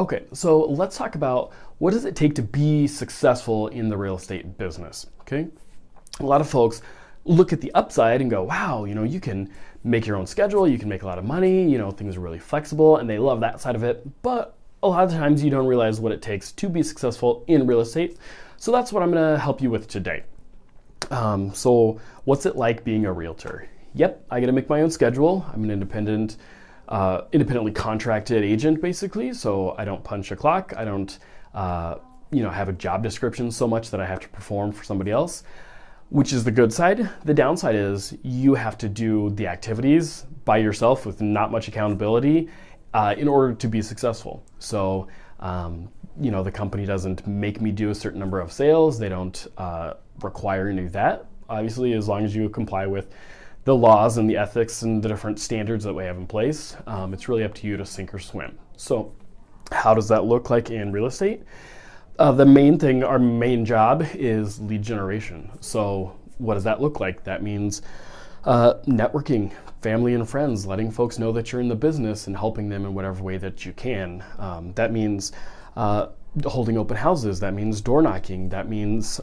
Okay, so let's talk about what does it take to be successful in the real estate business, okay? A lot of folks look at the upside and go, wow, you can make your own schedule, you can make a lot of money, things are really flexible, and they love that side of it. But a lot of times you don't realize what it takes to be successful in real estate. So that's what I'm gonna help you with today. So what's it like being a realtor? Yep, I gotta make my own schedule. I'm an independently contracted agent, basically. So I don't punch a clock. I don't, have a job description so much that I have to perform for somebody else, which is the good side. The downside is you have to do the activities by yourself with not much accountability in order to be successful. So, the company doesn't make me do a certain number of sales. They don't require any of that. Obviously, as long as you comply with the laws and the ethics and the different standards that we have in place, it's really up to you to sink or swim. So how does that look like in real estate? The main thing, our main job is lead generation. So what does that look like? That means networking, family and friends, letting folks know that you're in the business and helping them in whatever way that you can. That means holding open houses. That means door knocking. That means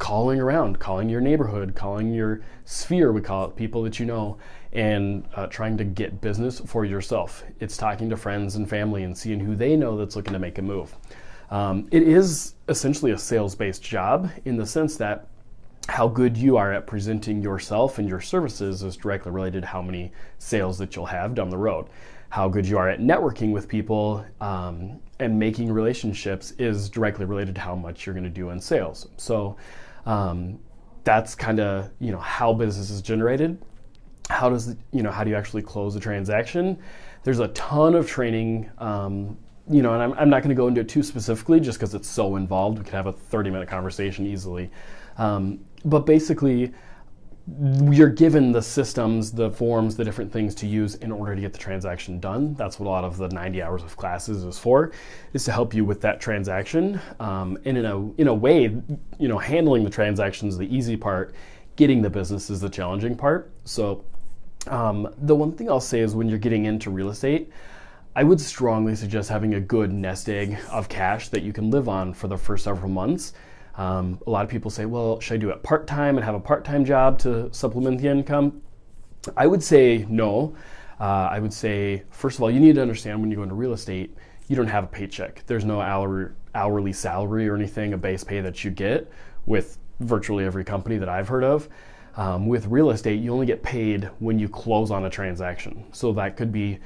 calling around, calling your neighborhood, calling your sphere, we call it, people that you know, and trying to get business for yourself. It's talking to friends and family and seeing who they know that's looking to make a move. It is essentially a sales-based job in the sense that how good you are at presenting yourself and your services is directly related to how many sales that you'll have down the road. How good you are at networking with people and making relationships is directly related to how much you're going to do in sales. So that's kind of how business is generated. How do you actually close a transaction? There's a ton of training. And I'm not going to go into it too specifically just because it's so involved. We could have a 30-minute conversation easily. But basically, you're given the systems, the forms, the different things to use in order to get the transaction done. That's what a lot of the 90 hours of classes is for, is to help you with that transaction. And in a way, handling the transaction is the easy part. Getting the business is the challenging part. So the one thing I'll say is when you're getting into real estate, I would strongly suggest having a good nest egg of cash that you can live on for the first several months. A lot of people say, well, should I do it part-time and have a part-time job to supplement the income? I would say no. I would say, first of all, you need to understand when you go into real estate, you don't have a paycheck. There's no hourly salary or anything, a base pay that you get with virtually every company that I've heard of. With real estate, you only get paid when you close on a transaction. So that could be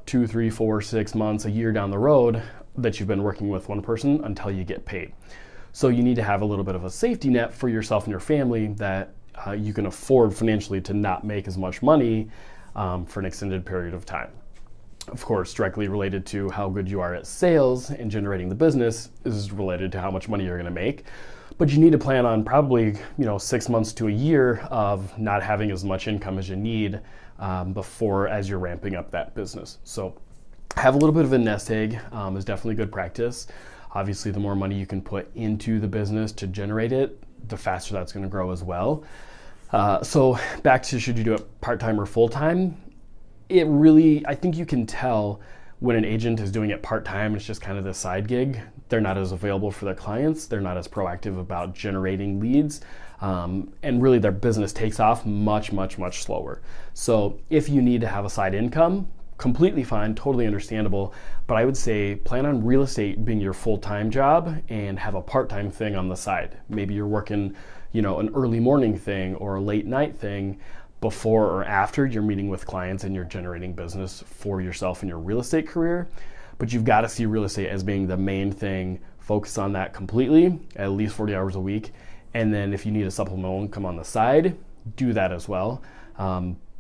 2, 3, 4, 6 months, a year down the road that you've been working with one person until you get paid. So you need to have a little bit of a safety net for yourself and your family that you can afford financially to not make as much money for an extended period of time. Of course, directly related to how good you are at sales and generating the business is related to how much money you're going to make. But you need to plan on probably 6 months to a year of not having as much income as you need as you're ramping up that business. So have a little bit of a nest egg is definitely good practice. Obviously, the more money you can put into the business to generate it, the faster that's going to grow as well. So back to should you do it part-time or full-time? I think you can tell when an agent is doing it part-time, it's just kind of the side gig. They're not as available for their clients. They're not as proactive about generating leads. And really their business takes off much, much, much slower. So if you need to have a side income, completely fine, totally understandable. But I would say plan on real estate being your full-time job and have a part-time thing on the side. Maybe you're working, an early morning thing or a late night thing before or after you're meeting with clients and you're generating business for yourself in your real estate career. But you've got to see real estate as being the main thing. Focus on that completely, at least 40 hours a week. And then if you need a supplemental income on the side, do that as well.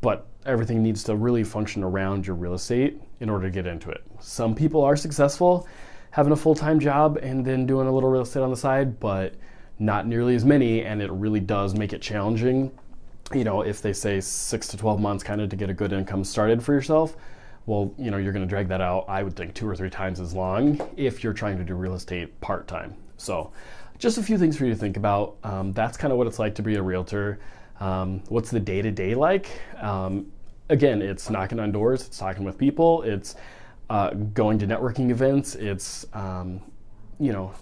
But everything needs to really function around your real estate in order to get into it. Some people are successful having a full-time job and then doing a little real estate on the side, but not nearly as many, and it really does make it challenging. If they say 6 to 12 months kind of to get a good income started for yourself, well, you're going to drag that out, I would think 2 or 3 times as long if you're trying to do real estate part-time. So just a few things for you to think about. That's kind of what it's like to be a realtor. What's the day-to-day like? Again, it's knocking on doors, it's talking with people, it's going to networking events. It's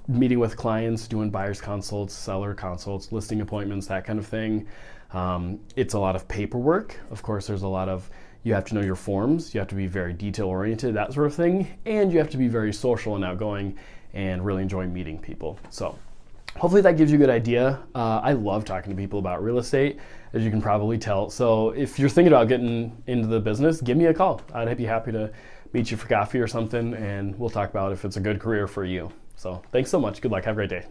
meeting with clients, doing buyer's consults, seller consults, listing appointments, that kind of thing. It's a lot of paperwork. Of course, there's a lot of, you have to know your forms, you have to be very detail oriented, that sort of thing, and you have to be very social and outgoing and really enjoy meeting people. So hopefully that gives you a good idea. I love talking to people about real estate, as you can probably tell. So if you're thinking about getting into the business, give me a call. I'd be happy to meet you for coffee or something, and we'll talk about if it's a good career for you. So thanks so much. Good luck. Have a great day.